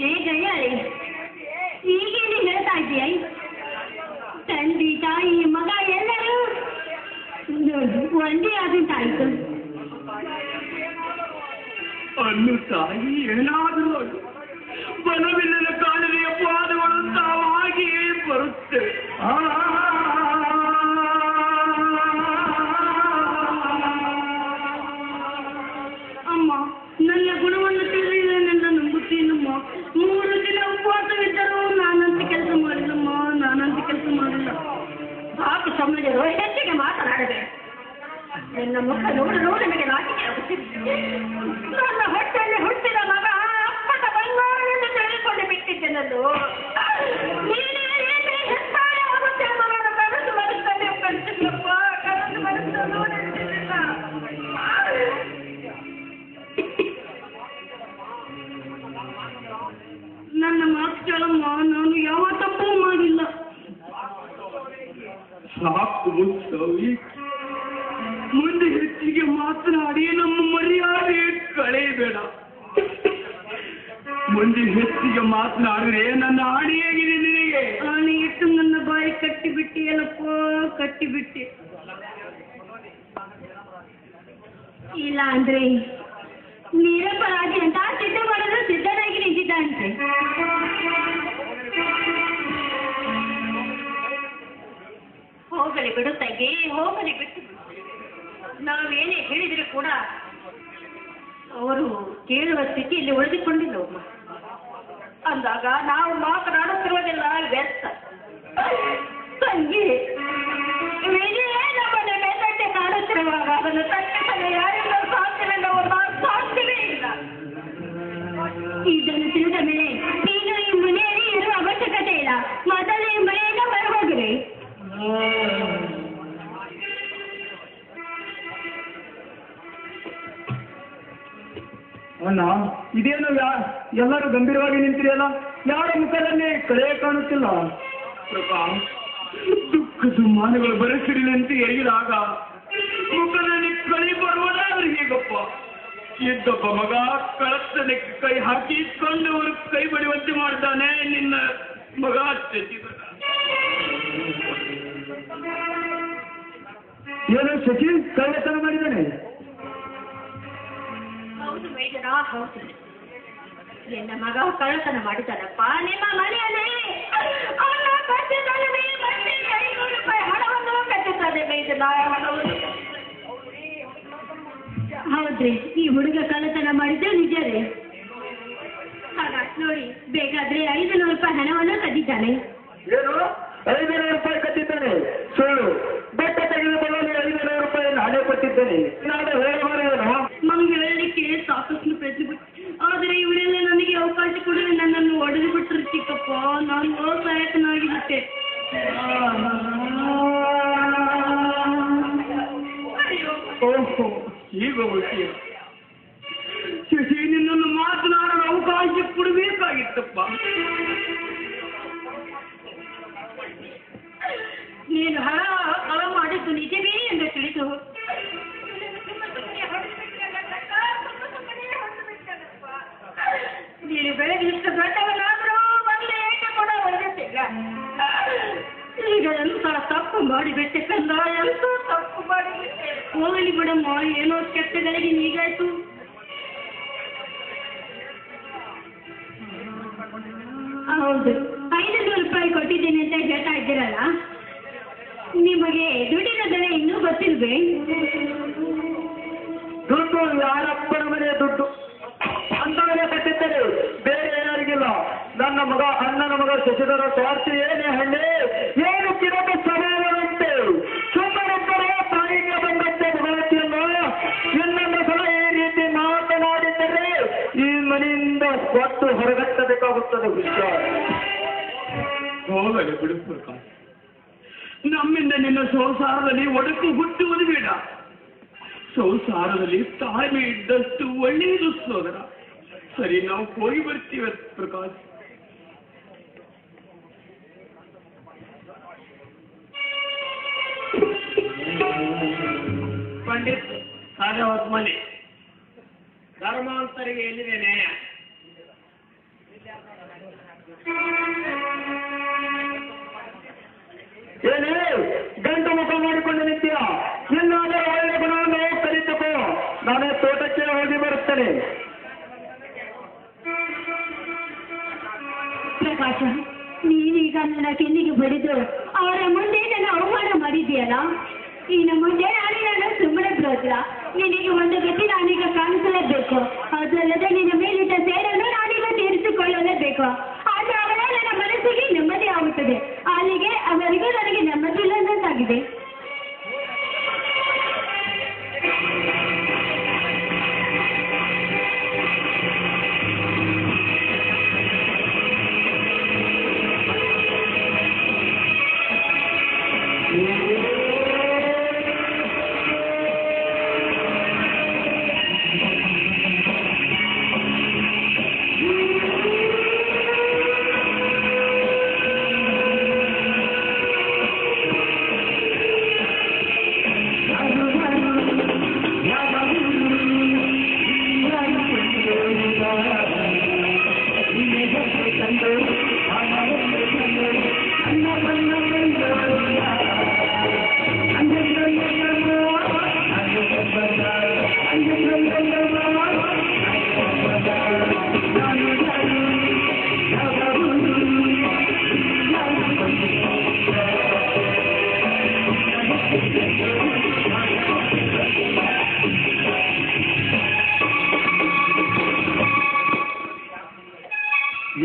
ಏನೇ ಗಯ್ಯಾಳಿ, ಈಗೇನು ಹೇಳ್ತಾ ಇದ್ದೀಯ? ತಂದೆ ತಾಯಿ ಮಗ ಎಲ್ಲರೂ ಒಂದೇ ಆದಂತಾಯ್ತು. ಅನ್ನು ತಾಯಿ ಏನಾದರೂ ಬಲವಿಲ್ಲದ ಕಾಲನೆಯ ಪಾದಗಳು ತಾವಾಗಿಯೇ ಬರುತ್ತೆ. ಅಮ್ಮ, ನನ್ನ ಗುಣವನ್ನು ತಿಳಿದ ನನ್ನ ನಂಬುತ್ತೇನಮ್ಮ. 3 ದಿನ ಉಪವಾಸವಿದ್ದರೂ ನಾನಂತ ಕೆಲಸ ಮಾಡಿಲ್ಲಮ್ಮ, ನಾನಂತ ಕೆಲಸ ಮಾಡಿಲ್ಲ. ಸಾಕು ಸಮಾಜರು ಹೆಚ್ಚಿಗೆ ಮಾತನಾಡದೆ. ನನ್ನ ಮುಖ ನೋಡು ನನಗೆ ನಾಚಿಕೆ ಆಗುತ್ತಿದೆ. ನನ್ನ ಹೊಟ್ಟೆಯಲ್ಲಿ ಹುಟ್ಟಿದ ಮಗ ಅಪ್ಪಟ ಬಂಗಾರವನ್ನು ತೆಗೆದುಕೊಂಡು ಬಿಟ್ಟಿದ್ದೆನದು. ನೀನೇ ಹೆತ್ತಾಳೆ ಆಗುತ್ತೆ ಮಗನ ಕನಸು ಬರುತ್ತದೆ ಕನಸಿಲ್ಲಪ್ಪ, ಕನಸು ಬರುತ್ತದೆ ನೋಡಿಲ್ಲ. ನನ್ನ ಮಾತು ಕೇಳಮ್ಮ, ನಾನು ಯಾವ ತಪ್ಪು ಮಾಡಿಲ್ಲ. ಸಾಕು ಸವಿ, ಮುಂದೆ ಹೆಚ್ಚಿಗೆ ಮಾತನಾಡಿ ನಮ್ಮ ಮರ್ಯಾದೆ ಕಳೆಯಬೇಡ. ಮುಂದೆ ಹೆಚ್ಚಿಗೆ ಮಾತನಾಡಿದ್ರೆ ನನ್ನ ಆಣೆ ಹೇಗಿದೆ ನಿನಗೆ? ಆಣೆ ಇಟ್ಟು ನನ್ನ ಬಾಯಿ ಕಟ್ಟಿಬಿಟ್ಟಿಯಲ್ಲಪ್ಪ, ಕಟ್ಟಿಬಿಟ್ಟೆ. ಇಲ್ಲ ಅಂದ್ರೆ ನಿರಪರಾಧಿ ಅಂತ ಸಿದ್ಧ ಮಾಡಲು ಸಿದ್ಧನಾಗಿ ನಿಂತಿದ್ದಂತೆ. ಹೋಗಲಿ ಬಿಡು ತಂಗಿ, ಹೋಗಲಿ ಬಿಟ್ಟು. ನಾವೇನೇ ಹೇಳಿದ್ರು ಕೂಡ ಅವರು ಕೇಳುವ ಸ್ಥಿತಿಯಲ್ಲಿ ಉಳಿದುಕೊಂಡಿಲ್ಲವಮ್ಮ. ಅಂದಾಗ ನಾವು ಮಾತನಾಡುತ್ತಿರುವುದೆಲ್ಲ ವ್ಯರ್ಥ. ತಂಗಿ, ನಮ್ಮನೆ ಮೇಲಕ್ಕೆ ಕಾಣುತ್ತಿರುವಾಗ ಅದನ್ನು ತಪ್ಪಿಸಲು ಯಾರಿಂದ ಸಾಧ್ಯವಿಲ್ಲವೋ ಸಾಧ್ಯವೇ ಇಲ್ಲ. ಇದನ್ನು ತಿಳಿದ ಮೇಲೆ ನೀನು ಈ ಮನೆಯಲ್ಲಿ ಇರುವ ಅವಶ್ಯಕತೆ ಇಲ್ಲ. ಮೊದಲು ಈ ಮನೆಯಿಂದ ಹೊರಗೋಗಿರಿ. ಅಣ್ಣ, ಇದೇನು ಎಲ್ಲರೂ ಗಂಭೀರವಾಗಿ ನಿಂತಿರಲ್ಲ, ಯಾರ ಮುಖದಲ್ಲಿ ಕಳೆ ಕಾಣುತ್ತಿಲ್ಲ. ದುಃಖದ ಮಾನಗಳು ಬರಸಿರಿನಂತೆ ಎರಿದಾಗ ಮುಖದಲ್ಲಿ ಕಳಿ ಬರುವುದಾದ್ರೆ ಹೇಗಪ್ಪ? ಇದ್ದೊಬ್ಬ ಮಗ ಕಳತನಕ್ಕೆ ಕೈ ಹಾಕಿ ಕಂಡವರು ಕೈ ಬಡಿಯುವಂತೆ ಮಾಡ್ತಾನೆ. ನಿನ್ನ ಮಗ ಏನು ಶಶಿ ಕಳ್ಳತನ ಮಾಡಿದ್ದಾನೆ? ಹೌದು ಮೇಡನ, ಹೌದು. ನಿನ್ನ ಮಗ ಕಳ್ಳತನ ಮಾಡಿದ್ದಾನಪ್ಪ. ನಿಮ್ಮ ಮನೆಯಲ್ಲಿ ₹500 ಹಣವನ್ನು ಕಟ್ಟಿದ್ದಾನೆ ಮೇಡನ. ಹೌದ್ರಿ, ಈ ಹುಡುಗ ಕಳ್ಳತನ ಮಾಡಿದ್ದೆ ನಿಜ ರೀ. ಹಾಗಾದ್ರೆ ನೋಡಿ, ಬೇಕಾದ್ರೆ ₹500 ಹಣವನ್ನು ಕದ್ದಿದ್ದಾನೆ. ಏನು ₹500 ಕಟ್ಟಿದ್ದಾನೆ? ಸುಳ್ಳು. ಬೆಟ್ಟ ತೆಗೆದು ಬರಲು ₹500 ನಾನೇ ಕೊಟ್ಟಿದ್ದೇನೆ. ನಾಳೆ ಹೇಳಬಾರದೇನೋ? ನಮ್ಗೆ ಹೇಳಲಿಕ್ಕೆ ಸಾಕಷ್ಟು ಪ್ರಯತ್ನ ಪಟ್ಟು, ಆದರೆ ಇವರೆಲ್ಲ ನನಗೆ ಅವಕಾಶ ಕೊಡಲಿ ನನ್ನನ್ನು ಒಡೆದು ಬಿಟ್ಟರು ಚಿಕ್ಕಪ್ಪ. ನಾನು ಅಸಹಾಯಕನಾಗಿಬಿಟ್ಟೆ. ಓಹೋ, ಈಗ ವಿಷಯ ಶಶಿ, ನಿನ್ನನ್ನು ಮಾತನಾಡಲು ಅವಕಾಶ ಕೊಡಬೇಕಾಗಿತ್ತಪ್ಪ. ನೀನು ಕಳ ಮಾಡಿದ್ದು ನಿಜವೇ ಎಂದು ತಿಳಿದು ನೀನು ಬೆಳಗ್ಗೆ ಇಷ್ಟು ದೊಡ್ಡವನಾದರೂ ಬಂದು ಏಕೆ ಕೂಡ ಒಳ್ಳೆದಿಲ್ಲ. ಈಗ ಎಂತ ತಪ್ಪು ಮಾಡಿಬಿಟ್ಟೆ ಕಂದ, ಎಂತ ತಪ್ಪು ಮಾಡಿಬಿಟ್ಟೆ. ಹೋಗಲಿ ಬಿಡಮ್ಮ, ಏನೋ ಕೆಟ್ಟಗಳಿಗೆ ಹೀಗಾಯ್ತು. ಹೌದು, ₹500 ಕೊಟ್ಟಿದ್ದೇನೆ ಅಂತ ಹೇಳ್ತಾ ಇದ್ದೀರಲ್ಲ, ನಿಮಗೆ ದುಡ್ಡಿನ ಬೆಲೆ ಇನ್ನೂ ಗೊತ್ತಿಲ್ವೇ? ದುಡ್ಡು ಯಾರಪ್ಪನ ಮನೆಯ ದುಡ್ಡು ಅಂತವರೇ ಕಟ್ಟಿದ್ದರೆ, ಬೇರೆ ಯಾರಿಗಿಲ್ಲ. ನನ್ನ ಮಗ, ಅಣ್ಣನ ಮಗ ಶಶಿಧರ ಸ್ವಾರ್ಥಿ ಏನೇ ಹಳ್ಳಿ, ಏನು ಕಿರಟ ಸ್ವಭಾವವಂತೆ. ಸುಮ್ಮನಿದ್ದರೆ ತಾಯಿಗೆ ಬಂದಂತೆ ಮಗಳತಿಯನ್ನು ಇನ್ನೊಂದು ಸಲ ಈ ರೀತಿ ಮಾತನಾಡಿದ್ದರೆ ಈ ಮನೆಯಿಂದ ಕೊಟ್ಟು ಹೊರಗಟ್ಟಬೇಕಾಗುತ್ತದೆ. ವಿಷಯ ಹೋಗಲಿ ಬಿಡು ಪ್ರಕಾಶ್, ನಮ್ಮಿಂದ ನಿನ್ನ ಸಂಸಾರದಲ್ಲಿ ಒಡಕು ಹುಟ್ಟುವುದು ಬೇಡ. ಸಂಸಾರದಲ್ಲಿ ತಾಳ್ಮೆ ಇದ್ದಷ್ಟು ಒಳ್ಳೆಯದು ಸೋದರ. ಸರಿ, ನಾವು ಹೋಗಿ ಬರ್ತೀವಿ ಪ್ರಕಾಶ್. ಪಂಡಿತ್ ಸಾಧವತ್ ಮನೆ ಧರ್ಮಾಂತರಿಗೆ ಎಲ್ಲಿದೆ ನ್ಯಾಯ? ಏನೇ ಗಂಟು ಮುಖ ಮಾಡಿಕೊಂಡು ನಿಂತೀಯ? ಎಲ್ಲಾದರೂ ಒಳ್ಳೆ ಗುಣವನ್ನು ಕಲಿತುಕೋ. ನಾನೇ ತೋಟಕ್ಕೆ ಹೋಗಿ ಬರುತ್ತೇನೆ. ಪ್ರಕಾಶ, ನೀನೀಗ ನನ್ನ ಕೆನ್ನಿಗೆ ಬಡಿದು ಅವರ ಮುಂದೆ ನನ್ನ ಅವಮಾನ ಮಾಡಿದೆಯಲ್ಲ, ಇನ್ನು ಮುಂದೆ ನಾನು ಸುಮ್ಮನೆ ಬಿಡೋದಿಲ್ಲ. ನಿನಗೆ ಒಂದು ಗತಿ ನಾನೀಗ ಕಾಣಿಸಲೇಬೇಕು. ಅದಲ್ಲದೆ ನಿನ್ನ ಮೇಲಿದ್ದ ಸೇರನ್ನು ನಾನೀಗ ತೀರಿಸಿಕೊಳ್ಳಲೇಬೇಕು. ಆಗ ಅವರ ನನ್ನ ಮನಸ್ಸಿಗೆ ನೆಮ್ಮದಿ ಆಗುತ್ತದೆ. ಅಲ್ಲಿಗೆ ಅವರಿಗೂ ನನಗೆ ನೆಮ್ಮದಿ ಇಲ್ಲದಂತಾಗಿದೆ.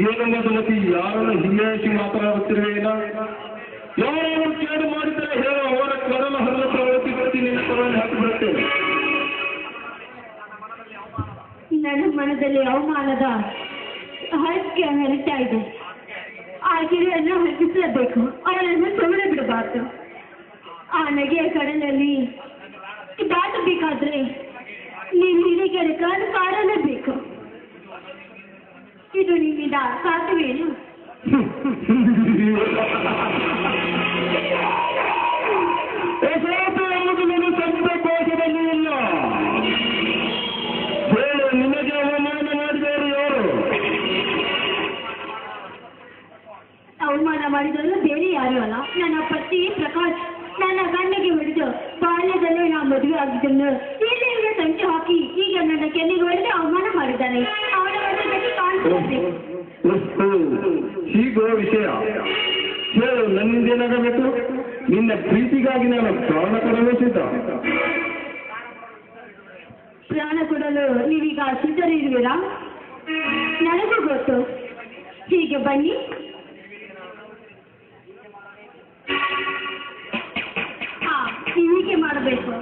ಏನು ಮಧುಮತಿ, ಯಾರನ್ನು ಹಿರಿಯಾಗಿ ಮಾತನಾಡುತ್ತಿರುವೇನ? ಯಾರು ಕೇಡು ಮಾಡಿದರೆ ಹೇಳೋ, ಅವರ ಕರಲ ಹಲ್ಲ ಪ್ರವೃತ್ತಿ ನಿನ್ನ ಕರನ್ನು ಹಾಕಿಬಿಡುತ್ತೇನೆ. ನನ್ನ ಮನದಲ್ಲಿ ಅವಮಾನದ ಹರಕೆ ಹರಿತಾ ಇದೆ. ಆ ಗಿರಿಯನ್ನು ಹರಿಸಲೇಬೇಕು. ಅವಳನ್ನು ಸುಮ್ಮನೆ ಬಿಡಬಾರ್ದು. ಆ ನಗೆಯ ಕಡಲಲ್ಲಿ ದಾಟಬೇಕಾದ್ರೆ ನೀನು ಹಿರಿಕೆರೆ ಕಾರಲೇಬೇಕು. ಇದು ನಿನ್ನಿಂದ ಸಾಧ್ಯವೇನು? ಎಂಬುದು ನನ್ನ ಸಂಕೋಚದಲ್ಲಿ ಇಲ್ಲ. ಹೇಳು, ನಿಮಗೆ ಅವಮಾನ ಮಾಡಿದವರು ಯಾರು? ಅವಮಾನ ಮಾಡಿದವರು ಬೇರೆ ಯಾರು ಅಲ್ಲ, ನನ್ನ ಪತಿ ಪ್ರಕಾಶ್. ನನ್ನ ಗಂಡಗೆ ಹೊಡೆದು ಬಾಲ್ಯದಲ್ಲೇ ನಾ ಮದುವೆ ಆಗಿದ್ದನ್ನು ಇಲ್ಲಿ ಸಂಚು ಹಾಕಿ ಈಗ ನನ್ನ ಕೆನ್ನಿಗೆ ಹೊಡೆದು ಅವಮಾನ ಮಾಡಿದ್ದಾನೆ. ಅವನ ಬಗ್ಗೆ ಕಾಣಿಸುತ್ತೆ. ಹೀಗೋ ವಿಷಯ. ಹೇಳು, ನನ್ನಿಂದೇನಾಗಬೇಕು? ನಿನ್ನ ಪ್ರೀತಿಗಾಗಿ ನಾನು ಪ್ರಾಣ ಕೊಡಲು ಸಿದ್ಧ. ಪ್ರಾಣ ಕೊಡಲು ನೀವೀಗ ಸಿದ್ಧರಿರುವಿರಾ? ನನಗೂ ಗೊತ್ತು. ಹೀಗೆ ಬನ್ನಿ. ಹೀಗೆ ಮಾಡಬೇಕು.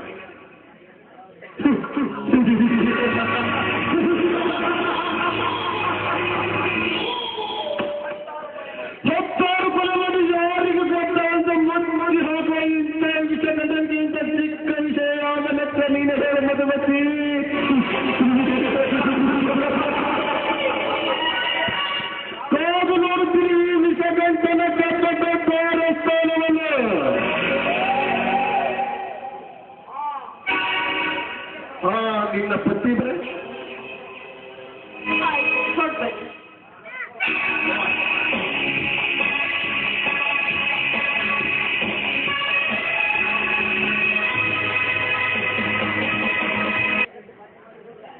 ಹತ್ತಾರು ಕೊಲೆ ಮಾಡಿ ಯಾರಿಗೂ ಗೊತ್ತಾದಂತ ಮುನ್ನುಡಿ ಹೋಗುವ ಇಂಥ ವಿಷಯಗಳಿಗಿಂತ ಚಿಕ್ಕ ವಿಷಯ ಯಾವನತ್ರ ನೀನು ಹೇಳ ಮಧುಮತಿ. ಕಾದು ನೋಡುತ್ತೀರಿ ಈ ವಿಷಯಗಂಟನ ಕಟ್ಟಡ ದೇವಸ್ಥಾನವನ್ನು. ನಿನ್ನ ಪತಿ ಬರ ಹೊರಡ್ಬೇಕು.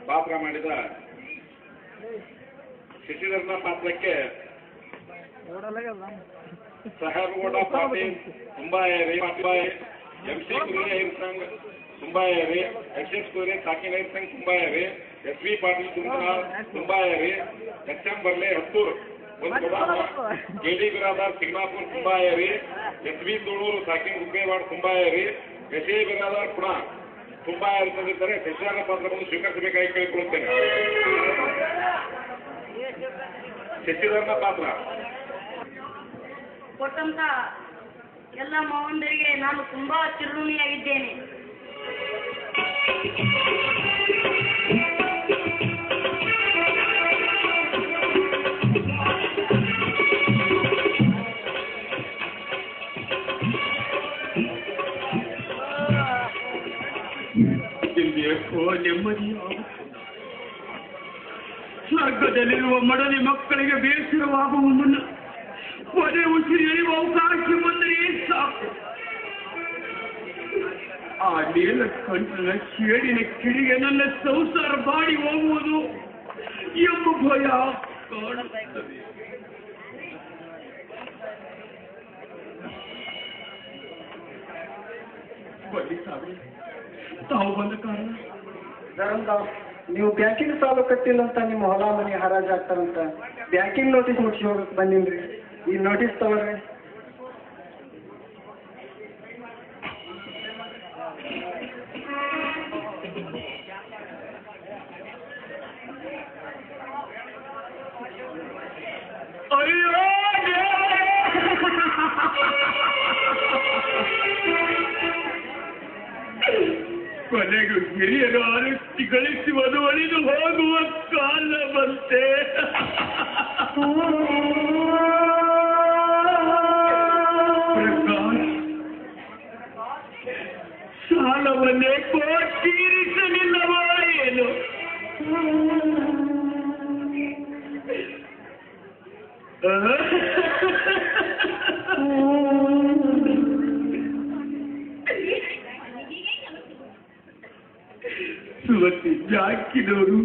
ಪಾತ್ರ ಮಾಡಿದ ಶಶಿಧರನ ಪಾತ್ರಕ್ಕೆ ಸಹರ್ಗೌಡ ಪಾಟೀಲ್ ತುಂಬಾಯರಿ, ಎಂಸಿ ಕುರಿಯ ಹಿರ್ಸಂಗ್ ತುಂಬಾಯರಿ, ಎಸ್ ಕುರಿ ಸಾಕಿನ ಹಿರ್ಸಂಗ್ ತುಂಬಾಯರಿ, ಎಸ್ ವಿ ಪಾಟೀಲ್ ತುಂಬಾಯರಿ, ಎಸ್.ಎಂ. ಬರ್ಲೆ ಹತ್ತೂರು ಒಂದು ಕೆಡಿ ಬಿರಾದಾರ್ ಸಿಂಗ್ನಾಪುರ್ ತುಂಬಾಯರಿ, ಎಸ್ ವಿ ತುಳೂರು ಸಾಕಿನ ಗುಬ್ಬೇವಾಡ್ ತುಂಬಾಯರಿ, ಎಸ್ ಎ ಬಿರಾದಾರ್ ಪುಣ ತುಂಬಾಯರಿ ತಂದಿದ್ದಾರೆ. ಶಶಿಧರನ ಪಾತ್ರವನ್ನು ಸ್ವೀಕರಿಸಬೇಕಾಗಿ ಕೇಳಿಕೊಳ್ಳುತ್ತೇನೆ. ಶಶಿಧರನ ಪಾತ್ರ ಕೊಟ್ಟಂತ ಎಲ್ಲ ಮಾವಂದರಿಗೆ ನಾನು ತುಂಬಾ ಚಿರುಣಿಯಾಗಿದ್ದೇನೆ. ನೆಮ್ಮದಿ ಸ್ವರ್ಗದಲ್ಲಿರುವ ಮಡದಿ ಮಕ್ಕಳಿಗೆ ಬೇಸಿರುವ ಅಂತ್ಯವಾಗುವ ಮುನ್ನ ಕೊನೆ ಉಸಿರು ಎಳೆಯುವ ಅವಕಾಶ ಬಂದರೆ ಸಾಕು. ಆ ನೀಲ ಕಂಠನ ಶೇಡಿನ ಕಿಡಿಗೆ ನನ್ನ ಸಂಸಾರ ಬಾಡಿ ಹೋಗುವುದು ಎಂಬ ಭಯ ಕಾಣುತ್ತದೆ. ತಾವು ಬಂದ ಕಾರಣ ಧರ್ಮದಾಸ್, ನೀವು ಬ್ಯಾಂಕಿನ ಸಾಲ ಕಟ್ಟಿಲ್ಲ ಅಂತ ನಿಮ್ಮ ಹೊಲ ಮನೆ ಹರಾಜ್ ಆಗ್ತಾರಂತ ಬ್ಯಾಂಕಿಂಗ್ ನೋಟಿಸ್ ಮುಗಿಸಿ ಹೋಗಕ್ಕೆ ಬಂದಿನ್ರಿ. ಈ ನೋಟಿಸ್ ತಗೊಳ್ರಿ. ಅಯ್ಯೋ ಕೊನೆಗೂ ಹಿರಿಯರು ಆರತಿ ಗಳಿಸುವುದು ಒಳಿದು ಹೋಗುವ ಕಾಲ ಬಂತೆ. ಪ್ರಕಾಶ್ ಸಾಲವನ್ನೇ ತೀರಿಸಲಿಲ್ಲವೋ ಏನು? ಸುವತ್ತಿ ಜಾಕಿನವರು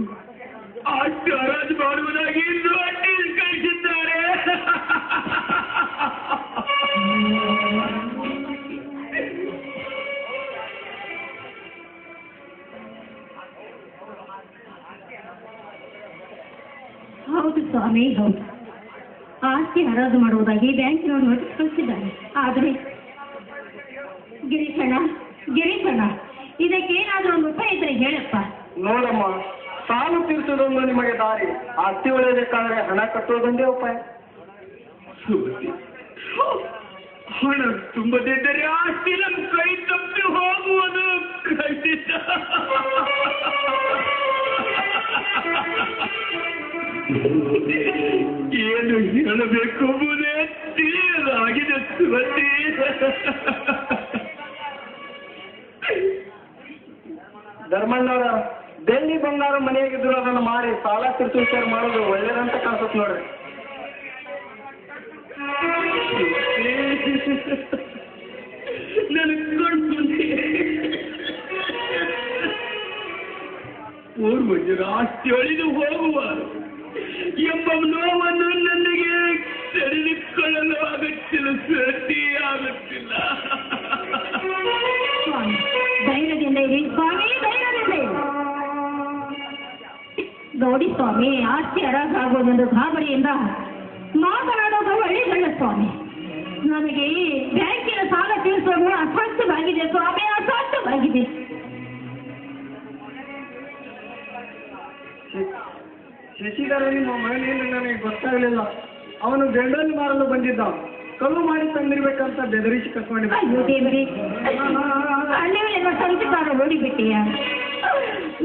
ಆಸ್ತಿ ಹರಾಜು ಮಾಡುವುದಾಗಿ ನೋಟಿಸ್ ಕಳಿಸಿದ್ದಾರೆ. ಹೌದು ಸ್ವಾಮಿ, ಹೌದು. ಆಸ್ತಿ ಹರಾಜು ಮಾಡುವುದಾಗಿ ಬ್ಯಾಂಕಿನವರು ನೋಟಿಸ್ ಕಳಿಸಿದ್ದಾರೆ. ಆದರೆ ಗಿರೀಶಣ್ಣ ಇದಕ್ಕೇನಾದ್ರೂ ಒಂದು ಉಪಾಯ ಇದ್ರೆ ಹೇಳಪ್ಪ. ನೋಡಮ್ಮ, ಸಾಲ ತೀರಿಸೋದೊಂದು ನಿಮಗೆ ದಾರಿ, ಆಸ್ತಿ ಉಳಿಯಬೇಕಾದ್ರೆ ಹಣ ಕಟ್ಟುವುದೊಂದೇ ಉಪಾಯ. ಹಣ ತುಂಬದಿದ್ದರೆ ಆಸ್ತಿ ನಮ್ಮ ಕೈ ತಪ್ಪಿ ಹೋಗುವುದು ಖಂಡಿತ. ಏನು ಹೇಳಬೇಕೆಂಬುದೇ ತಿಳಿಯಲಾಗಿದೆ ಸುವತಿ. ಧರ್ಮಣ್ಣವರ, ಬೆಳ್ಳಿ ಬಂಗಾರ ಮನೆಯಾಗಿದ್ರು ಅದನ್ನು ಮಾರಿ ಸಾಲ ತೀರಿಸೋ ವಿಚಾರ ಮಾಡೋದು ಒಳ್ಳೇದಂತ ಕಾಣಿಸುತ್ತೆ ನೋಡ್ರಿ. ನನಗೆ ಕಣ್ತುಂಟೆ ಪೂರ್ವಜರ ಆಸ್ತಿ ಅಳಿದು ಹೋಗುವ ಎಂಬ ನೋವನ್ನು ನನಗೆ ತಡೆದುಕೊಳ್ಳಲು ಆಗುತ್ತಿಲ್ಲ ಸುವತಿ, ಆಗುತ್ತಿಲ್ಲ. ಧೈರ್ಯದಿಂದ ಇರಿ ಸ್ವಾಮಿ, ಧೈರ್ಯದಿಂದ ಇರಿ. ನೋಡಿ ಸ್ವಾಮಿ, ಆಸ್ತಿ ಹರಾಜಾಗುವುದೊಂದು ಗಾಬರಿಯಿಂದ ಮಾತನಾಡೋದು ಒಳ್ಳೆಯದಲ್ಲ ಸ್ವಾಮಿ. ನನಗೆ ಬ್ಯಾಂಕಿನ ಸಾಲ ತೀರಿಸೋದು ಅಸಾಧ್ಯವಾಗಿದೆ ಸ್ವಾಮಿ, ಅಸಾಧ್ಯವಾಗಿದೆ. ಶಶಿಧರ ನಿಮ್ಮ ಮನೆಯಲ್ಲಿ ನನಗೆ ಗೊತ್ತಾಗಲಿಲ್ಲ. ಅವನು ಗಂಡನ್ನು ಮಾರಲು ಬಂದಿದ್ದ, ಕಲ್ಲು ಮಾಡಿ ತಂದಿರ್ಬೇಕಂತ ಬೆದರಿಸಿ ಕರ್ಕೊಂಡಿದ್ದ. ಅಯ್ಯೋ ದೇವರೇ, ಅಲ್ಲಿಯೇನೋ ಸಂಚಿಕಾರ ಓಡಿಬಿಟ್ಟಿಯ.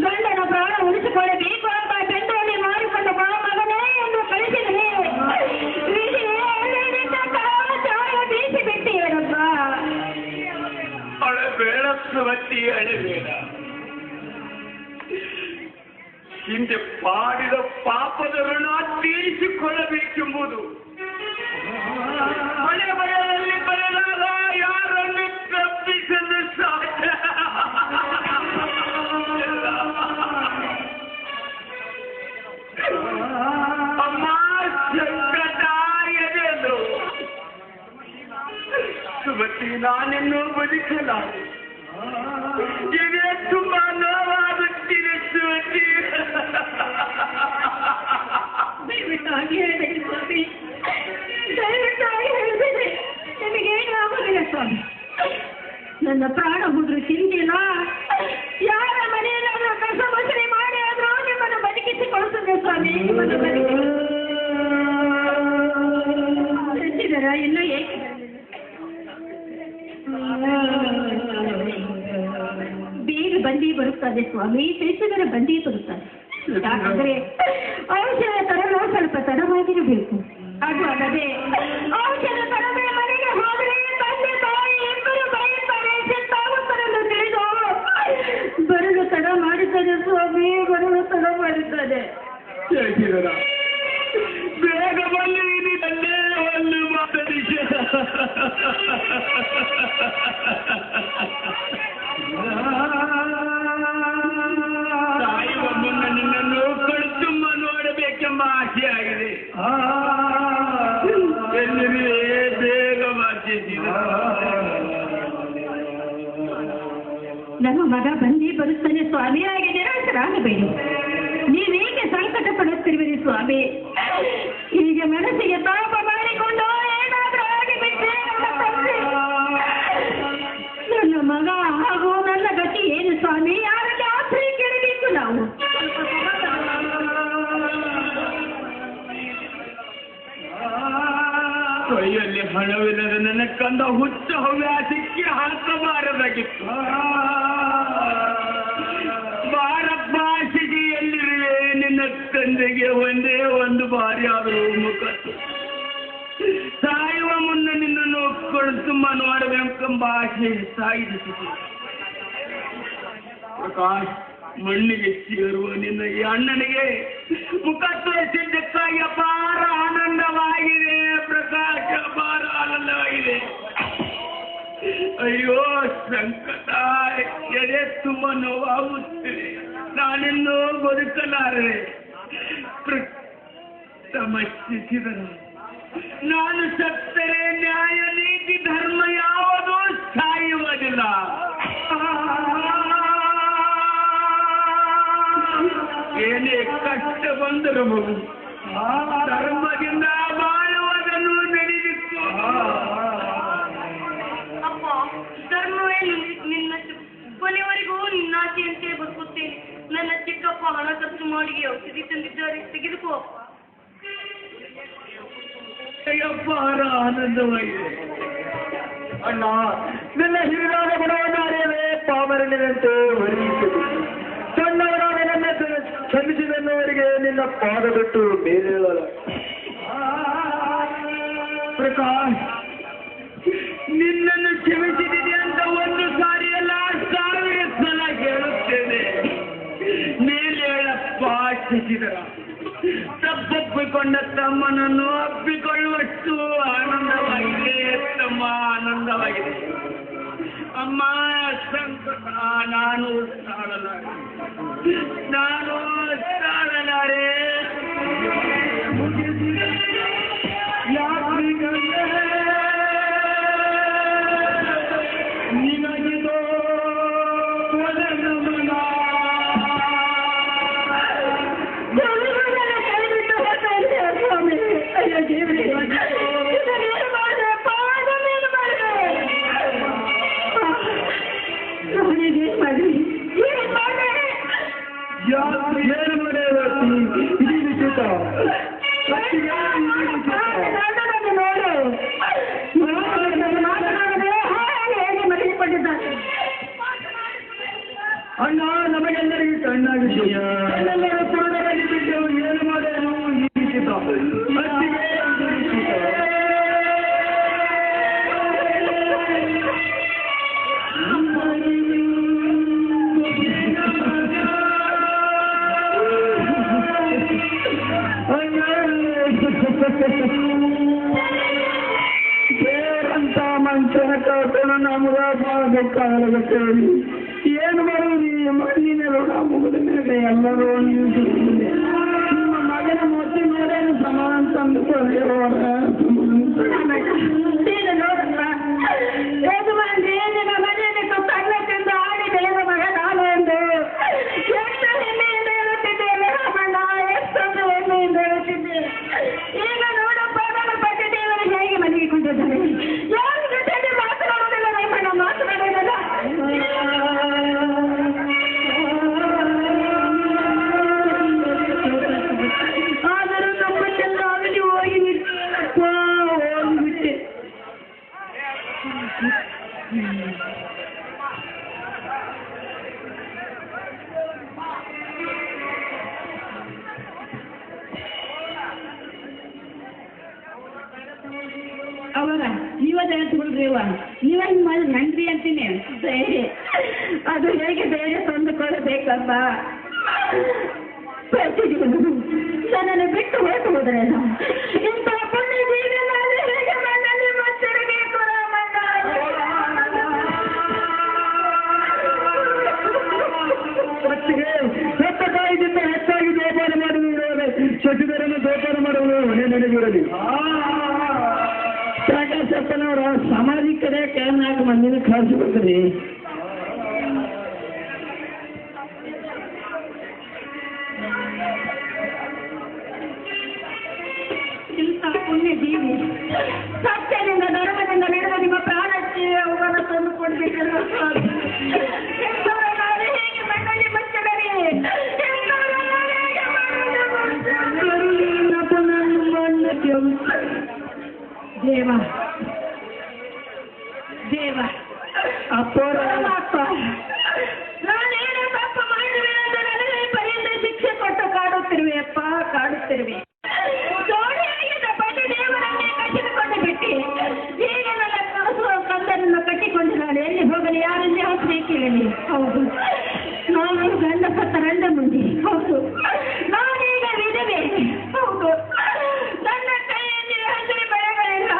ಗಂಡನ ಪ್ರಾಣ ಉಳಿಸಿಕೊಳ್ಳಬೇಕು ಅಂತ ಬೆಂಡಲ್ಲಿ ಮಾರಿಕೊಂಡು ಬಾ ಮಗನೇ ಎಂದು ಕಳಿಸಿದರೆ ಬೀಸಿ ಬಿಟ್ಟಿಯೇನಪ್ಪ. ಅಳಬೇಡ ಸುವತಿ, ಅಳಬೇಡ. ಹಿಂದೆ ಮಾಡಿದ ಪಾಪದ ಋಣ ತೀರಿಸಿಕೊಳ್ಳಬೇಕೆಂಬುದು ಮಳೆ ಬಯಲಲ್ಲಿ ಬರೆದಾಗ ಯಾರನ್ನು ತಪ್ಪಿಸಲು ಸಾಧ್ಯ? ಅಮ್ಮ ಸಂಕಟ ಎದೆದು ಸುಮತಿ, ನಾನಿನ್ನೂ ಬದುಕಲಾರೆ. ಇದೇ ತುಂಬಾ ನೋವಾಗುತ್ತಿದೆ ಸುಮತಿ. ದಯವಿಟ್ಟಾಗಿ ಹೇಳಿದೆ ಸ್ವಾಮಿ, ದಯವಿಟ್ಟಾಗಿ ಹೇಳಿದೆ. ನಿಮಗೇನು ಆಗುದಿಲ್ಲ ಸ್ವಾಮಿ. ನನ್ನ ಪ್ರಾಣ ಹೋದ್ರು ಚಿಂತಿಲ್ಲ. ಯಾರ ಮನೆಯಲ್ಲಾದ್ರೂ ಕಸ ಮಸರಿ ಮಾಡಿ ಆದ್ರೂ ನಿಮ್ಮನ್ನು ಬದುಕಿಸಿಕೊಳ್ತದೆ ಸ್ವಾಮಿ, ನಿಮ್ಮನ್ನು ಬದುಕಿಸಿದರ ಇನ್ನೂ ಏಕೆ ಬೇಗ ಬಂದಿ ಬರುತ್ತದೆ ಸ್ವಾಮಿ, ತಿಳಿಸಿದರೆ ಬಂದಿ ಬರುತ್ತದೆ. ಯಾಕಂದ್ರೆ ಔಷಧ ತರಲು ಸ್ವಲ್ಪ ತಡವಾಗಿರಬೇಕು. ಅದು ಅಲ್ಲದೆ ಔಷಧ ತರದೆ ಮನೆಗೆ ಹೋದರೆ ತಂದೆ ತಾಯಿ ಇಬ್ಬರು ಬರೆಯುತ್ತಾರೆ, ಸಿಟ್ಟಾಗುತ್ತಾರೆಂದು ತಿಳಿದು ಬರಲು ತಡ ಮಾಡುತ್ತದೆ ಸ್ವಾಮಿ, ಬರಲು ತಡ ಮಾಡುತ್ತದೆ. ಬೇಗ ಬಲ್ಲಿ ಸಾಯುವ ಮುನ್ನ ನಿನ್ನನ್ನು ಕಣ್ತುಂಬ ನೋಡಬೇಕೆಂಬ ಆಸೆ ಆಗಿದೆ. ಎಲ್ಲಿದೆ ಬೇಗ ವಾಸಿಸಿದ. ನಮ್ಮ ಮಗ ಬಂದೇ ಬರುತ್ತಾನೆ ಸ್ವಾಮಿ, ಹಾಗೆ ನಿರಾಶರಾಗಬೇಡಿ. ನೀವೇಕೆ ಸಂಕಟ ಪಡುತ್ತಿರುವಿರಿ ಸ್ವಾಮಿ? ಈಗ ಮನಸ್ಸಿಗೆ ತಾಪ ಮಾಡಿಕೊಂಡು ಏನಾದರೂ ಆಗಿಬಿಟ್ರೆ ನನ್ನ ಮಗ ಹಾಗೂ ನನ್ನ ಗತಿ ಏನು ಸ್ವಾಮಿ? ಯಾರಲ್ಲಿ ಆಶ್ರಯ ಕೇಳಬೇಕು ನಾವು? ಕೈಯಲ್ಲಿ ಹಣವಿಲ್ಲದ ನನ್ನ ಕಂದ ಹುಚ್ಚ ಹವ್ಯಾಸಕ್ಕೆ ಹಾಕಬಾರದಾಗಿತ್ತು. ಭಾರತಭಾಷೆಗೆ ಎಲ್ಲಿರುವೆ ನಿನ್ನ ತಂದೆಗೆ ಒಂದೇ ಒಂದು ಬಾರಿ ಆದರೂ ಮುಖ ಸಾಯುವ ಮುನ್ನ ನಿನ್ನನ್ನು ಕಣ್ತುಂಬ ನೋಡಬೇಕೆಂಬ ಆಸೆ ಸಾಗಿಸುತ್ತೆ. ಪ್ರಕಾಶ್, ಮಣ್ಣಿಗೆ ಸೇರುವ ನಿನ್ನ ಈ ಅಣ್ಣನಿಗೆ ಮುಖ ತೋರಿಸಿದ್ದಕ್ಕಾಗಿ ಅಪಾರ ಆನಂದವಾಗಿದೆ. ಪ್ರಕಾಶ, ಅಪಾರ ಆನಂದವಾಗಿದೆ. ಅಯ್ಯೋ ಸಂಕಟ, ಎದೆ ತುಂಬ ನೋವಾಗುತ್ತಿದೆ. ನಾನಿನ್ನೂ ಬದುಕಲಾರೆ. ಸಮಸ್ಯೆಸಿದರು ನಾನು ಸತ್ತರೆ ನ್ಯಾಯ ನೀತಿ ಧರ್ಮ ಯಾವುದೂ ಸಾಯುವುದಿಲ್ಲ. ಏನೇ ಕಷ್ಟ ಬಂದರು ಮಗು ಧರ್ಮದಿಂದ ಬಾಳುವುದನ್ನು ನಡೆದಿತ್ತು. ಅಪ್ಪ, ಧರ್ಮವೇ ನಿನ್ನ ಕೊನೆವರೆಗೂ ನಿನ್ನಾಚೆಯಂತೆ ಬದುಕುತ್ತೇನೆ. ನನ್ನ ಚಿಕ್ಕಪ್ಪ ಹಣ ಖರ್ಚು ಮಾಡಿ ಔಷಧಿ ತಂದಿದ್ದಾರೆ, ತೆಗೆದುಕೋ. ಅಪಾರ ಆನಂದವಾಗಿದೆ. ಅಣ್ಣ, ನಿನ್ನ ಹಿರಿದಾದ ಗುಣವನ್ನು ಅರಿಯದೆ ಪಾಮರನಿನಂತೆ ವರ್ಣಿಸಿದೆ. ಸಣ್ಣವರಾದ ನನ್ನ ಕ್ಷಮಿಸಿದವರಿಗೆ ನಿನ್ನ ಪಾದ ಬಿಟ್ಟು ಬೇರೇಳಲ್ಲ. ಪ್ರಕಾಶ್, ನಿನ್ನನ್ನು ಕ್ಷಮಿಸಿದ್ದೀನಿ ಅಂತ ಒಂದು ಸಾರಿ ಅಲ್ಲ 1000 ಸಲ ಹೇಳುತ್ತೇನೆ. ಮೇಲೇಳಪ್ಪ ಶಿಶಿಧರ, ತಪ್ಪೊಪ್ಪಿಕೊಂಡ ತಮ್ಮನನ್ನು ಅಪ್ಪಿಕೊಳ್ಳುವಷ್ಟು ಆನಂದವಾಗಿದೆ ತಮ್ಮ, ಆನಂದವಾಗಿದೆ. ಅಮ್ಮ ಸಂಕಟ ನಾನು ತಾಳಲಾರೆ. ನಿನಗಿದೋ ಏನು ಮಾಡಬೇಕು? ಇದು ವಿಚಿತ. ಅಣ್ಣ, ನಮಗೆಲ್ಲರಿಗೂ ಕಣ್ಣಾಗಿದೆಯ ಎಲ್ಲರೂ ಪೂರ್ಣವಾಗಿ ಬಿದ್ದೆವು. ಏನು ಮಾಡೋದು? ಈ ವಿಚಿತ. ಅತ್ತಿಗೆ ಇದು ವಿಚಿತ. ದೇವರಂತ ಮಂಚನ ಕಳ್ಕೊಂಡು ನಮಗಾಗಬೇಕಾಗಲಿ. ಏನು ಮಾಡುವುದು? ಈ ಮಣ್ಣಿನ ಋಣ ಮುಗಿದ ಮೇಲೆ ಎಲ್ಲರೂ ನಿಲ್ಲಿಸುತ್ತಿದೆ. ನಿಮ್ಮ ಮಗನ ಮೊತ್ತೆ ಮೇಲೇನು ಸಮಾನ ತಂದುಕೊಳ್ಳಿರೋರ ನೋಡಲ್ಲ ಯಜಮಾನ್ರಿ, ನಿಮ್ಮ ಮನೆಯಲ್ಲಿ ಕಣ್ಣ ತಿಂದು ಆಡಿ ಬೆಳೆದ ಮಗ ನಾನು ಎಂದು ಎಷ್ಟು ಹೆಮ್ಮೆಯಿಂದ ಹೇಳುತ್ತಿದ್ದೇನೆ ರಾಮಣ್ಣ, ಎಷ್ಟೊಂದು ಹೆಮ್ಮೆಯಿಂದ ಹೇಳುತ್ತಿದ್ದೆ. ಈಗ ನೋಡಪ್ಪ, ನನ್ನ ಪತಿ ದೇವರು ಹೇಗೆ ಮಲಗಿಕೊಂಡಿದ್ದಾರೆ. ಯಾರ ಜೊತೆ ಮಾತನಾಡುವುದಿಲ್ಲ ರಾಮಣ್ಣ, ಮಾತನಾಡುವುದಿಲ್ಲ. ಆದರೂ ನಮ್ಮನ್ನೆಲ್ಲ ಅವಧಿ ಹೋಗಿಬಿಟ್ಟೆ. ಅವರ ನೀವದ ಹೇಳ್ತುಕೊಳ್ರಿ ಅವ್ವ, ನೀವೇನು ಮಾಡಿ ನನ್ರಿ ಅಂತೀನಿ. ಅದು ಹೇಗೆ ಬೇರೆ ತಂದುಕೊಳ್ಳಬೇಕಮ್ಮ. ನನ್ನನ್ನು ಬಿಟ್ಟು ಹೋಗುವುದಲ್ಲ. ಇಂತಹ ಪುಣ್ಯ ಜೀವನ ಹೇಗೆ ಮಣ್ಣಲ್ಲಿ ಮಚ್ಚಿರಬೇಕು ರಾಮಣ್ಣ. ನಡೆದಿರಲಿ. ಪ್ರಕಾಶಪ್ಪನವರ ಸಮಾಜಿ ಕಡೆ 4 ಮಂದಿನ ಕಳಿಸ್ಬೇಕ್ರಿ. ಇಂಥ ಪುಣ್ಯ ಜೀವಿ ಸತ್ಯದಿಂದ ಧರ್ಮದಿಂದ ನಡೆದ ನಿಮ್ಮ ಪ್ರಾಣಕ್ಕೆ ಅವುಗಳನ್ನು ತಂದು ಕೊಡ್ಬೇಕಲ್ಲ ಸ್ವಾಮಿ. ಹೇಗೆ ಮಣ್ಣಲ್ಲಿ ಮುಚ್ಚಡರಿ ದೇವ ದೇವ ಅಪ್ಪೋರಪ್ಪ ನಾನೇನು ತಪ್ಪು ಮಾಡಿರುವೆ ಅಂತ ನನಗೆ ಪರಿಯಿಂದ ಶಿಕ್ಷೆ ಕೊಟ್ಟು ಕಾಡುತ್ತಿರುವೆ ಅಪ್ಪ, ಕಾಡುತ್ತಿರುವೆ. ಜೋಡಿಯಾಗಿದ್ದ ಪತಿ ದೇವರನ್ನೇ ಕಟ್ಟಿಕೊಂಡು ಬಿಟ್ಟು ಈಗ ನನ್ನ ಕನಸು ಕಂದನನ್ನು ಕಟ್ಟಿಕೊಂಡು ನಾನು ಎಲ್ಲಿ ಹೋಗಲಿ, ಯಾರಲ್ಲಿ ಹಾಕಿ ಕೇಳಲಿ. ಹೌದು, ನಾನು ಗಂಡ ಸತ್ತ ಗಂಡ ಮುಂದೆ. ಹೌದು, ನಾನೀಗ ವಿಧವೆ. ಹೌದು, ನನ್ನ ಕೈಯಲ್ಲಿ ಹಸಿರು ಬೆಳೆಗಳಿಲ್ಲ.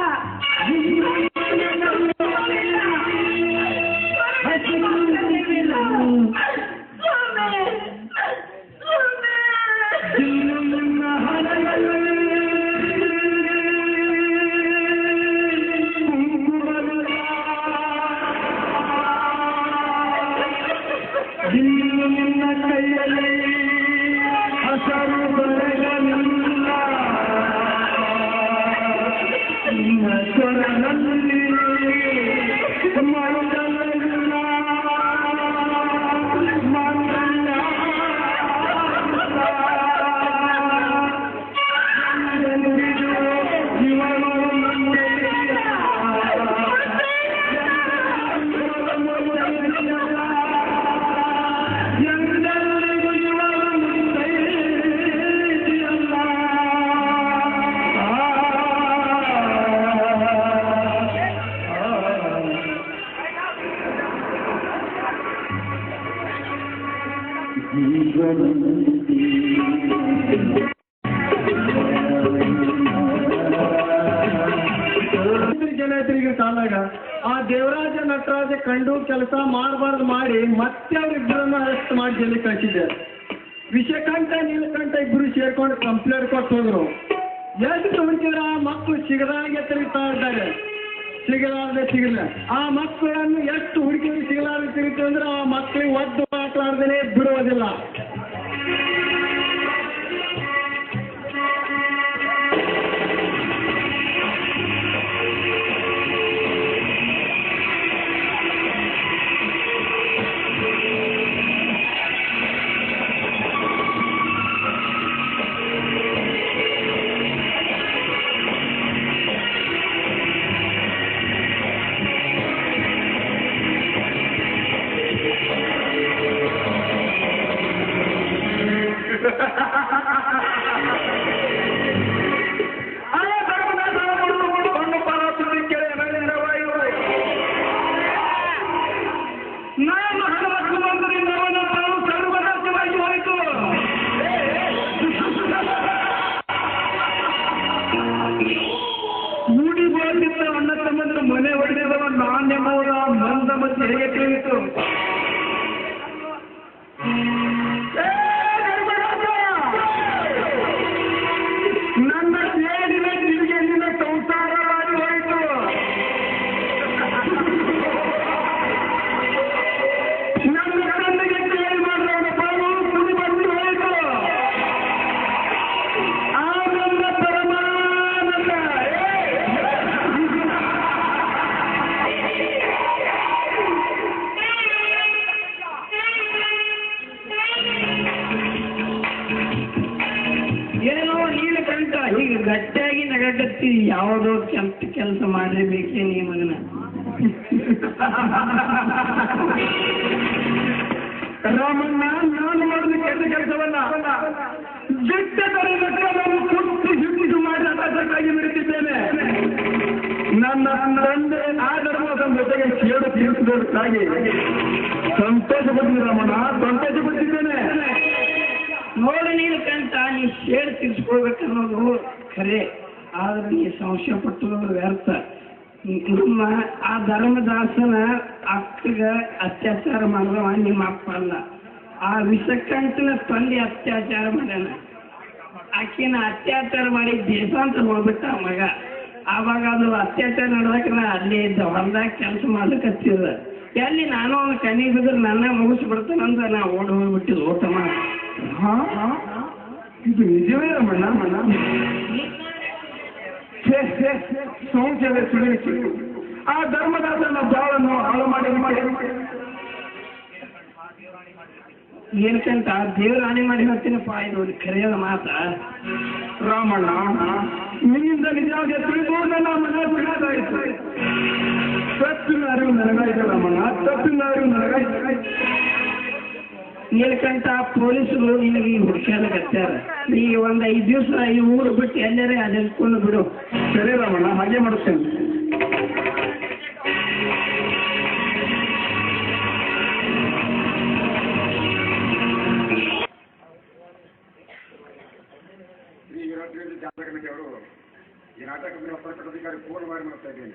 ಜನತೆಗೆ ಕಾಲಾಗ ಆ ದೇವರಾಜ ನಟರಾಜ ಕಂಡು ಕೆಲಸ ಮಾಡಬಾರ್ದು ಮಾಡಿ ಮತ್ತೆ ಅವರಿಬ್ಬರನ್ನು ಅರೆಸ್ಟ್ ಮಾಡಿ ಜೈಲಿಗೆ ಕಳಿಸಿದ್ದಾರೆ. ವಿಷಕಂಠ ನೀಲಕಂಠ ಇಬ್ಬರು ಸೇರ್ಕೊಂಡು ಕಂಪ್ಲೇಂಟ್ ಕೊಟ್ಟು ಹೋದ್ರು. ಎಷ್ಟು ಹುಡುಕಿದ್ರ ಆ ಮಕ್ಕಳು ಸಿಗದಾಗೆ ತಿರುಗ್ತಾ ಇದ್ದಾರೆ. ಸಿಗಲ್ಲ ಆ ಮಕ್ಕಳನ್ನು ಎಷ್ಟು ಹುಡುಕಿದ್ರು ಸಿಗಲಾರ್ದೆ ತಿರುಗ್ತೀವಿ ಅಂದ್ರೆ ಆ ಮಕ್ಕಳಿಗೆ ಒದ್ದು ಮಾತಾಡ್ದೇ ಬಿಡುವುದಿಲ್ಲ. ಮನೆ ಹೊಡೆದಿದ್ದವ ನಾನೆಂಬುದ ಮಂದ ಮತ್ತೆ ಹೇಗೆ ತಿಳಿಯಿತು? ನನ್ನ ಸೇರಿನ ತಿರುಗಿ ನಿನ್ನ ಸಂಸಾರವಾಗಿ ಹೋಯಿತು. ನನ್ನ ಕಣ್ಣಿಗೆ ಕೇಳಿ ಮಾಡಿದ ಪಾಲು ಕುಡಿ ಬಂದು ಹೋಯಿತು. ಆನಂದ ಪರಮಾನಂದ ಏನೋ ನೀನು ಕಂಡ ಹೀಗೆ ಗಟ್ಟಿಯಾಗಿ ನಗಡ್ಡತ್ತಿ ಯಾವುದೋ ಕೆಲಸ ಮಾಡಲೇಬೇಕೇ ನೀ ಮಗನ. ರಾಮಣ್ಣ, ನಾನು ಮಾಡಿದ ಕೆಟ್ಟ ಕೆಲಸವನ್ನ ಜಟ್ಟ ತರಗಟ್ಟನ್ನು ಕುಟ್ಟಿ ಹಿಟ್ಟಿಟ್ಟು ಮಾಡಿ ಅದಾಗಿ ಬಿಡುತ್ತಿದ್ದೇನೆ. ನನ್ನ ತಂದೆ ಆಧರ್ಮದ ಜೊತೆಗೆ ಕೇಳು ತೀರಿಸಿದಕ್ಕಾಗಿ ಸಂತೋಷಪಟ್ಟಿದ್ದೆ ರಾಮಣ್ಣ, ಸಂತೋಷಪಟ್ಟಿದ್ದೇನೆ. ನೋಡಿ ನೀನು ಕಂತ ನೀ ಸೇಡು ತೀರಿಸ್ಕೊಳ್ಬೇಕನ್ನೋದು ಖರೆ, ಆದ್ರೆ ನೀ ಸಂಶಯ ಪಟ್ಟು ವ್ಯರ್ಥ. ನಮ್ಮ ಆ ಧರ್ಮದಾಸನ ಅಕ್ಕಗ ಅತ್ಯಾಚಾರ ಮಾಡಿದವ ನಿಮ್ಮ ಅಪ್ಪ ಅಲ್ಲ, ಆ ವಿಷಕಂಠನ ತಂದೆ ಅತ್ಯಾಚಾರ ಮಾಡ್ಯಾನ. ಆಕಿನ ಅತ್ಯಾಚಾರ ಮಾಡಿ ದೇಶಾಂತರ ಹೋಗ್ಬಿಟ್ಟ ಮಗ. ಆವಾಗ ಅದು ಅತ್ಯಾಚಾರ ನಡೆದಕ್ಕೆ ನಾ ಅಲ್ಲೇ ಇದ್ದ, ಹೊಲ್ದಾಗ ಕೆಲಸ ಮಾಡ್ಲಿಕ್ಕೆ ಹಚ್ಚಿದ. ಎಲ್ಲಿ ನಾನು ಅವ್ನ ಕನಿ ಬಿದ್ರೆ ನನ್ನ ಮುಗಿಸ್ಬಿಡ್ತಾನಂತ ನಾ ಓಡಿ ಹೋಗ್ಬಿಟ್ಟಿದ್ದು ಊಟ ಮಾಡಿ. ಇದು ನಿಜವೇ ರಮಣ್ಣ? ಸಂಶಯ ಸುಳಿಕೆ ಆ ಧರ್ಮದಾಸನ ಬಾಳನ್ನು ಹಾಳು ಮಾಡಿ ಏನಕ್ಕಂತ ದೇವ್ರ ಹಾನಿ ಮಾಡಿ ಹೇಳ್ತೀನಪ್ಪ, ಇದು ಖರೆಯದ ಮಾತ. ರಾಮಣ್ಣ, ನಿನ್ನಿಂದ ನಿಜವಾಗಿ ತಿಳಿದು ನನ್ನ ಮನೆ ಬಿಡೋದಾಯಿತು. ತಪ್ಪಿನ ಅರಿವು ನನಗಾಯ್ತು ರಾಮಣ್ಣ, ತಪ್ಪಿನ ಅರಿವು ನನಗಾಯ್ತು. ಏನಕ್ಕಂತ ಪೊಲೀಸರು ನಿನಗೆ ಹುಡುಕ್ಯಾಡಕತ್ಯಾರ. ನೀ ಒಂದ್ 5 ದಿವಸ ಈ ಊರು ಬಿಟ್ಟು ಎಲ್ಲರೇ ಅದೆಲ್ಕೊಂಡು ಬಿಡು. ಸರಿ ರಾಮಣ್ಣ, ಹಾಗೆ ಮಾಡುತ್ತೇನೆ. ಜಾತ್ರಾ ಕಮಿಟಿ ಅವರು ಈ ನಾಟಕ ಅಧಿಕಾರಿ ಫೋನ್ ಮಾಡಿ ಮಾಡ್ತಾ ಇದ್ದೇನೆ.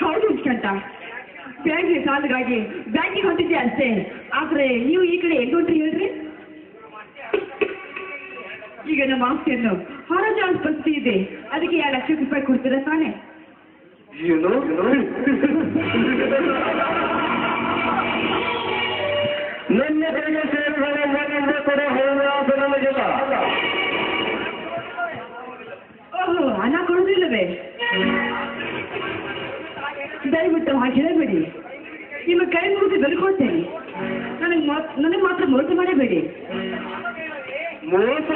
ಹೌದು ಕಂಟ, ಬ್ಯಾಂಕ್ಗೆ ಸಾಲಗಾಗಿ ಬ್ಯಾಂಕಿಗೆ ಹೊಂದಿದ್ದೆ ಅಷ್ಟೇ. ಆದ್ರೆ ನೀವು ಈ ಕಡೆ ಎಲ್ಲಿಂಟ್ರಿ ಹೇಳ್ರಿ? ಈಗ ನಮ್ಮ ಆಸ್ತಿಯನ್ನು ಹರಾಜು ಪರಿಸ್ಥಿತಿ ಇದೆ, ಅದಕ್ಕೆ 2 ಲಕ್ಷ ರೂಪಾಯಿ ಕೊಡ್ತೀರಾ ತಾನೆ? ನನ್ನ ಕಡೆಗೆ ಸೇರಿದ ಕೂಡ ಹೋದ ನನಗಿಲ್ಲ. ಓಹೋ, ಹಣ ಕೊಡುದಿಲ್ಲವೇ? ದಯವಿಟ್ಟು ಹಾಗೆ ಹೇಳಬೇಡಿ. ನಿಮ್ಮ ಕೈ ಮುಗಿದು ಬೆಳ್ಕೊಳ್ತೇನೆ. ನನಗೆ ಮಾತ್ರ ಮೋಸ ಮಾಡಬೇಡಿ. ಮೋಸ?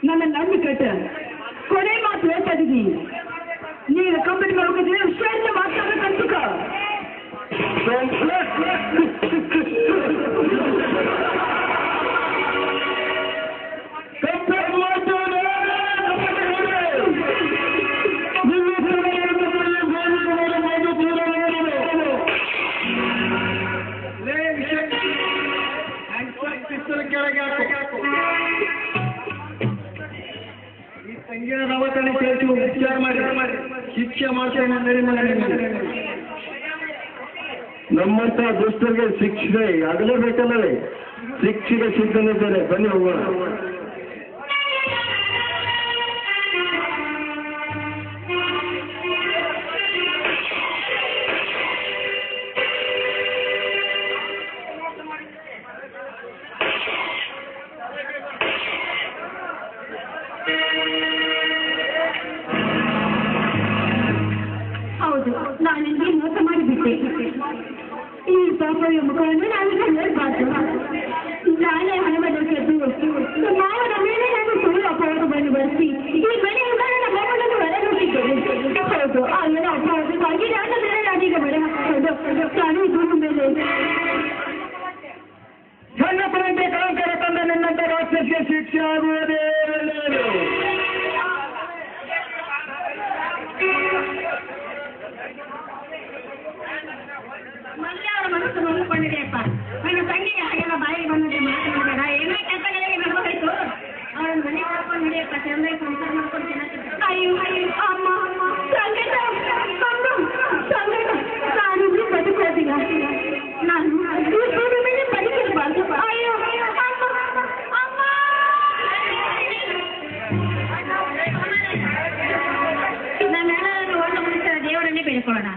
ನನ್ನ ನಂಬಿಕೆ ಕೊನೆ ಮಾತು ಹೇಳ್ತಾ ಇದ್ದೀನಿ. ನೀನು ಕಂಪನಿ ಹೋಗಿದ್ರೆ ವಿಷಯ ಮಾತಾಡಬೇಕಂತ. ಸಮಾಧಾನ ಕೇಳ್ತೀವಿ, ವಿಚಾರ ಮಾಡಿ ಶಿಕ್ಷೆ ಮಾಡ್ತೇನೆ ನಡಿ ಮಾಡಿ. ನಮ್ಮಂತ ದುಷ್ಟರಿಗೆ ಶಿಕ್ಷೆ ಆಗಲೇಬೇಕಲ್ಲವೇ? ಶಿಕ್ಷೆಗೆ ಸಿದ್ಧನಿದ್ದಾರೆ, ಬನ್ನಿ ಹೋಗೋಣ. ಹೌದು, ನಾನು ನಿಮಗೆ ಮೋಸ ಮಾಡಿಬಿಟ್ಟೆ. ಈ ಪಾಪದ ಮುಖವನ್ನು ನಾವೀಗ ನೋಡಬಾರ್ದು. ನಾನೇ ಹಣವನ್ನು ಗೆದ್ದು ಮಾವನ ಮೇಲೆ ನಾನು ಸುಳ್ಳು ಅಪವಾದವನ್ನು ಬಳಸಿ ಈ ಮನೆಯಿಂದ ನನ್ನ ಮಗನನ್ನು ಹೊರಗಿಟ್ಟಿದ್ದೇನೆ. ಹೌದು, ಆ ಏನೋ ಅಪವಾದವಾಗಿ ನನ್ನ ಮೇಲೆ ನಾನೀಗ ಮನೆ ಹಾಕಿಕೊಂಡು ನಾನು ಇದ್ರ ಮೇಲೆ ಸಣ್ಣ ಪರಂತೆ ಕಳಂಕರ ತಂದ ನಿನ್ನಂತ ರಾಕ್ಷಸಿಗೆ ಶಿಕ್ಷೆ ಆಗುವುದೇ ಒಳ್ಳೆಯದು. ಮಲ್ಯಾವರ ಮನಸ್ಸು ನೋಡಿಕೊಂಡಿದೆಯಪ್ಪ. ನನ್ನ ತಂಗಿಗೆ ಹಾಗೆಲ್ಲ ಬಾಯಿಗೆ ಬಂದಿದೆ ಮಾತನಾಡಬೇಡ. ಏನೋ ಕೆಲಸಗಳಿಗೆ ನಡೆದೋಯ್ತು, ಅವಳ ಮನೆಗೆ ಕರ್ಕೊಂಡು ನಡೆಯಪ್ಪ, ಚಂದಾಗಿ ಸಂಸಾರ ಮಾಡ್ಕೊಂಡು ತಿನ್ನಕ್ಕೆ. ಅಯ್ಯೋ ಅಯ್ಯೋ ಅಮ್ಮ ಅಮ್ಮ ಸಂಗೀತ ಸಂಗೀತ ನಾನಿಲ್ಲಿ ಬದುಕೋದಿಲ್ಲ. ನಾನು ಈ ಭೂಮಿ ಮೇಲೆ ಬದುಕಿರಬಾರ್ದು. ಅಯ್ಯೋ ಅಮ್ಮ ಅಮ್ಮ ನಮ್ಮೆಲ್ಲರೂ ಒಳ್ಳೆ ಮನುಷ್ಯರ ದೇವರನ್ನೇ ಬೇಡ್ಕೊಳ್ಳೋಣ.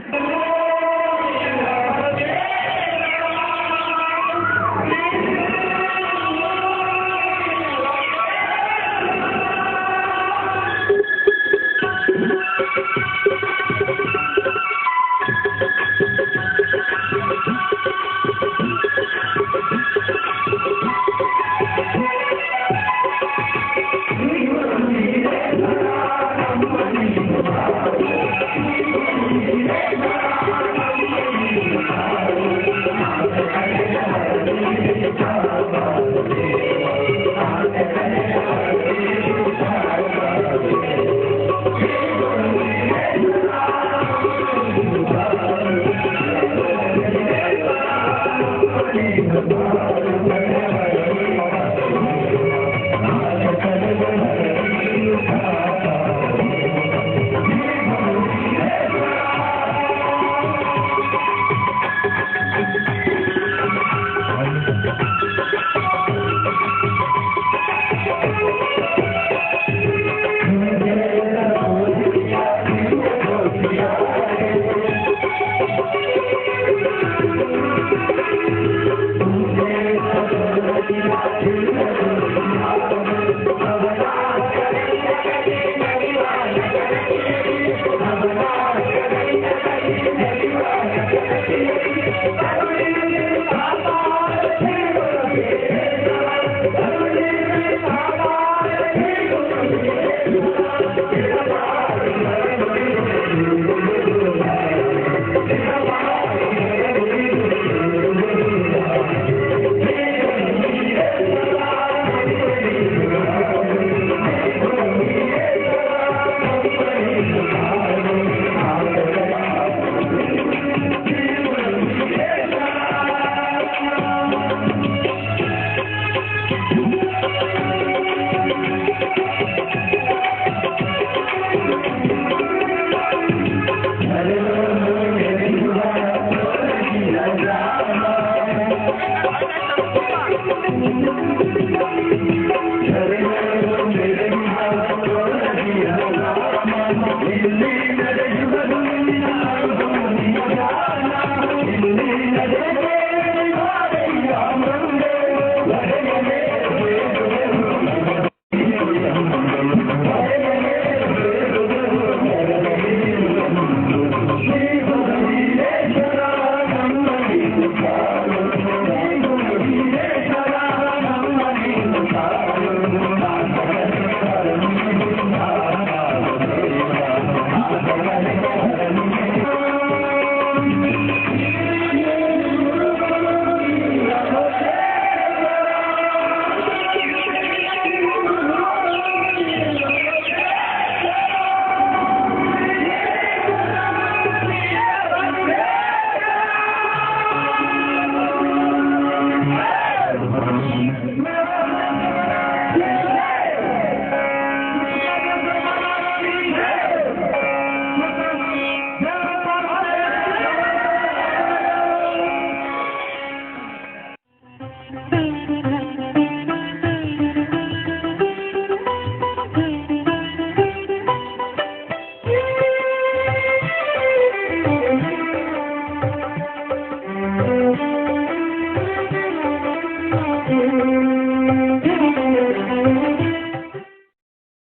Thank you.